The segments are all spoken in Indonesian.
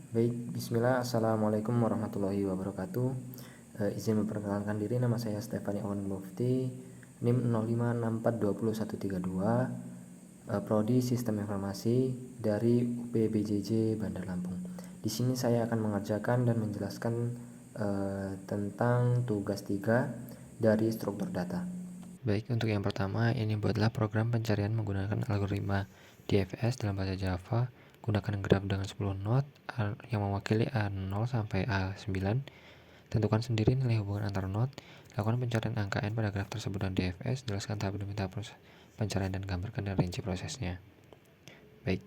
Baik, bismillah, assalamualaikum warahmatullahi wabarakatuh. Izin memperkenalkan diri, nama saya Stefani Awan Mufti, NIM 0564202132, Prodi Sistem Informasi dari UPBJJ Bandar Lampung. Di sini saya akan mengerjakan dan menjelaskan tentang tugas 3 dari struktur data. Baik, untuk yang pertama, ini buatlah program pencarian menggunakan algoritma DFS dalam bahasa Java. Gunakan graf dengan 10 not yang mewakili A0 sampai A9. Tentukan sendiri nilai hubungan antar not. Lakukan pencarian angka N pada graf tersebut dan DFS. Jelaskan tahap demi tahap proses pencarian dan gambarkan dan rinci prosesnya. Baik.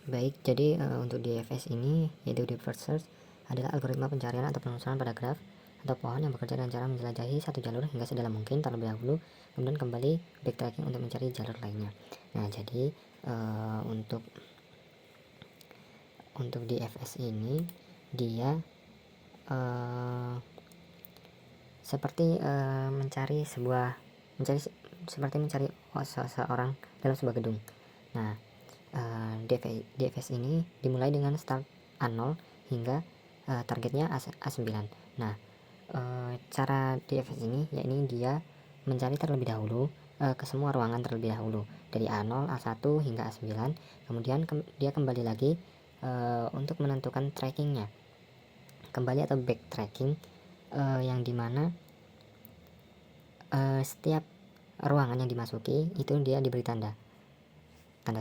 Baik, jadi untuk DFS ini yaitu Deep First Search adalah algoritma pencarian atau penelusuran pada graf atau pohon yang bekerja dengan cara menjelajahi satu jalur hingga sedalam mungkin terlebih dahulu, kemudian kembali backtracking untuk mencari jalur lainnya. Nah, jadi untuk DFS ini dia seperti mencari seseorang dalam sebuah gedung. Nah, DFS ini dimulai dengan start A0 hingga targetnya A9. Nah, cara DFS ini yakni dia mencari terlebih dahulu ke semua ruangan terlebih dahulu dari A0, A1 hingga A9. Kemudian dia kembali lagi untuk menentukan trackingnya kembali atau backtracking, yang dimana setiap ruangan yang dimasuki itu dia diberi tanda 1,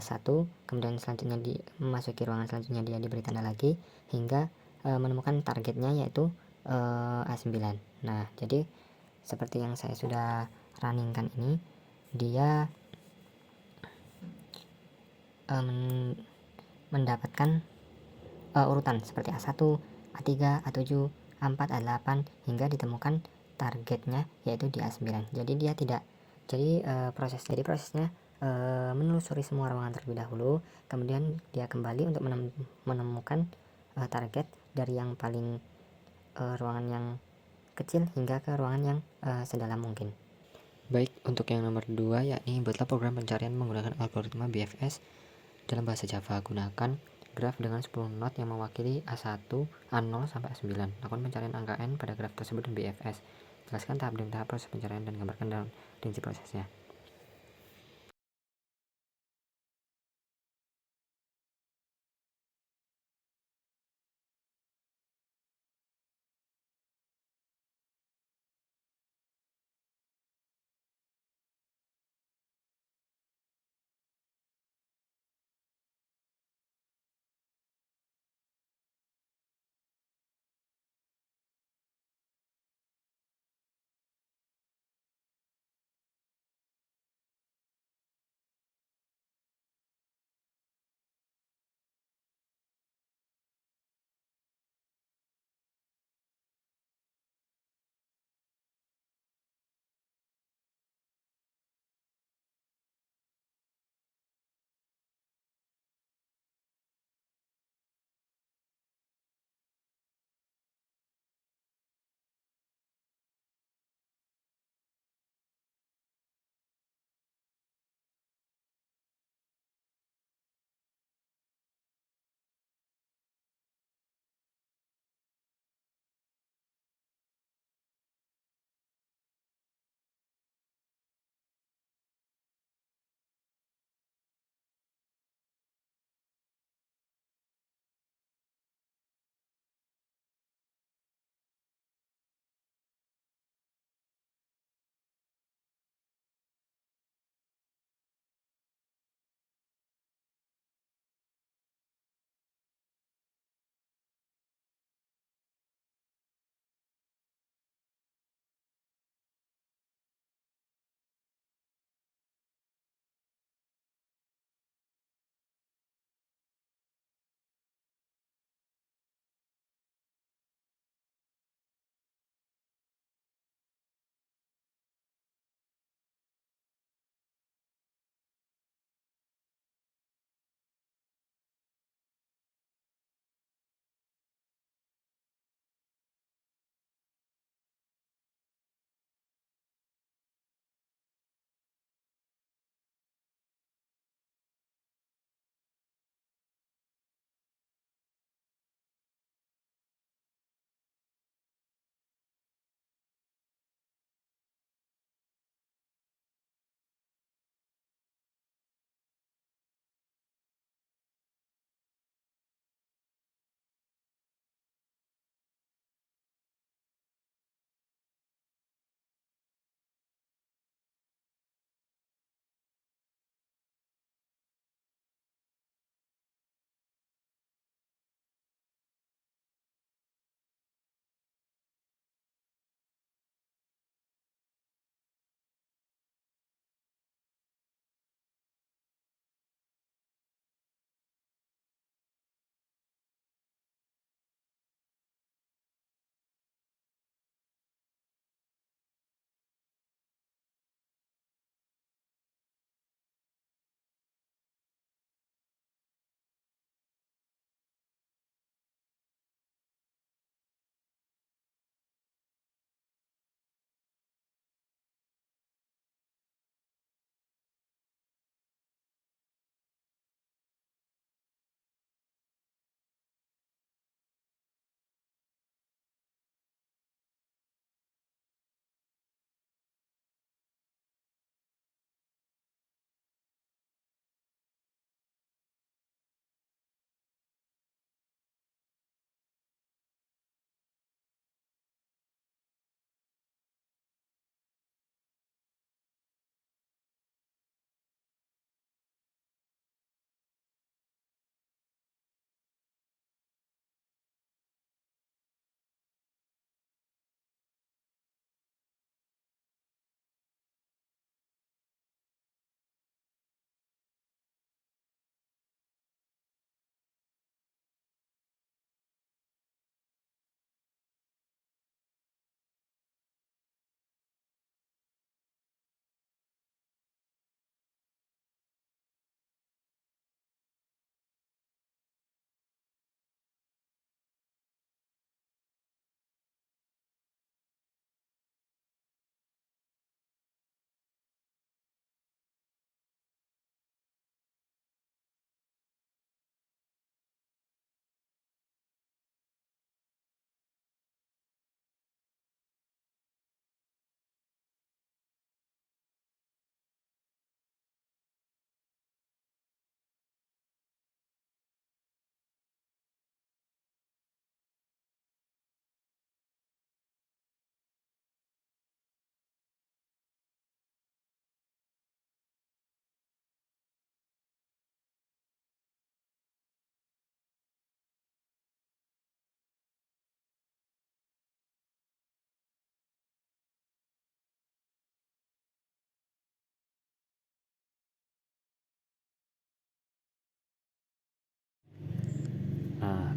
kemudian selanjutnya memasuki ruangan selanjutnya dia diberi tanda lagi hingga menemukan targetnya yaitu A9. Nah, jadi seperti yang saya sudah runningkan ini, dia mendapatkan urutan seperti A1, A3, A7, A4, A8 hingga ditemukan targetnya yaitu di A9. Jadi dia tidak prosesnya menelusuri semua ruangan terlebih dahulu, kemudian dia kembali untuk menemukan target dari yang paling ruangan yang kecil hingga ke ruangan yang sedalam mungkin. Baik, untuk yang nomor 2 yakni buatlah program pencarian menggunakan algoritma BFS dalam bahasa Java. Gunakan graf dengan 10 not yang mewakili A1, A0 sampai A9. Lakukan pencarian angka n pada graf tersebut dan BFS. Jelaskan tahap demi tahap proses pencarian dan gambarkan dalam rinci prosesnya.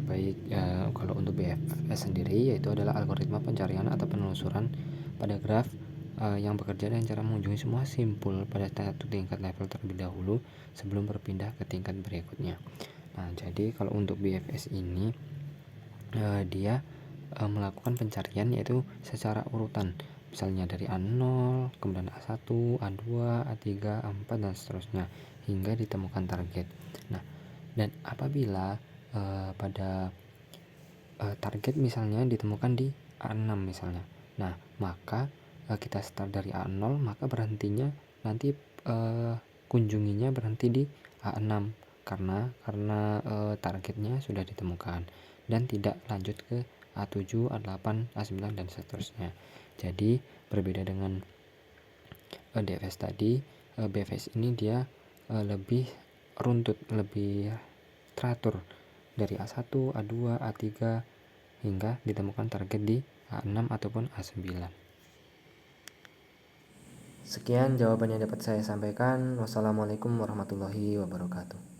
Baik, kalau untuk BFS sendiri yaitu adalah algoritma pencarian atau penelusuran pada graf yang bekerja dengan cara mengunjungi semua simpul pada satu tingkat level terlebih dahulu sebelum berpindah ke tingkat berikutnya. Nah, jadi kalau untuk BFS ini dia melakukan pencarian yaitu secara urutan, misalnya dari A0, kemudian A1, A2, A3, A4 dan seterusnya hingga ditemukan target. Nah, dan apabila pada target misalnya ditemukan di A6 misalnya, nah maka kita start dari A0, maka berhentinya nanti kunjunginya berhenti di A6 karena targetnya sudah ditemukan dan tidak lanjut ke A7, A8, A9 dan seterusnya. Jadi berbeda dengan DFS tadi, BFS ini dia lebih runtut, lebih teratur dari A1, A2, A3 hingga ditemukan target di A6 ataupun A9. Sekian jawaban yang dapat saya sampaikan. Wassalamualaikum warahmatullahi wabarakatuh.